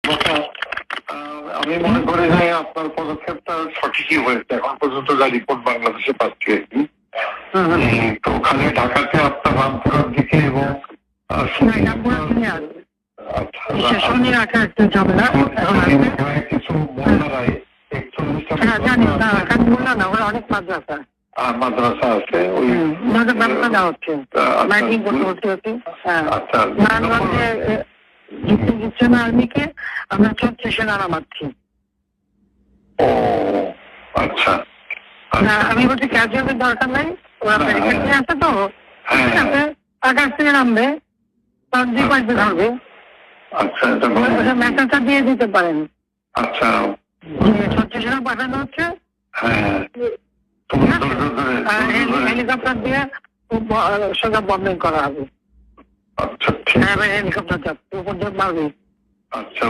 কথা, আমি মনে করি যে আপনার পদক্ষেপটা সঠিকই হয়েছে। এখন পর্যন্ত যা রিপোর্ট বাংলাদেশে পাচ্ছি আর কি। তো ওখানে ঢাকাতে আপনার রামপুরার দিকে এবং কিছু মোল্লারাই 41টা অনেক মাদ্রাসা মাদ্রাসা আছে, ওই দেওয়া হচ্ছে, মাইকিং করতে হচ্ছে। দিচ্ছে না আর্মিকে, আমরা 36 নারা মারছি। ও আচ্ছা, আমি বলছি ক্যাজুয়ালের দরকার নাই, ওরা ব্যারিকেড আছে তো, ঠিক আছে, আকাশ থেকে নামবে, তার দুই পাশে ধরবে। আচ্ছা, মেসেজটা দিয়ে দিতে পারেন। আচ্ছা, 36 নারা পাঠানো হচ্ছে, হেলিকপ্টার দিয়ে সোজা বম্বিং করা হবে। আচ্ছা, ঠিক আছে, হেলিকপ্টার উপর দিয়ে মারবে। আচ্ছা।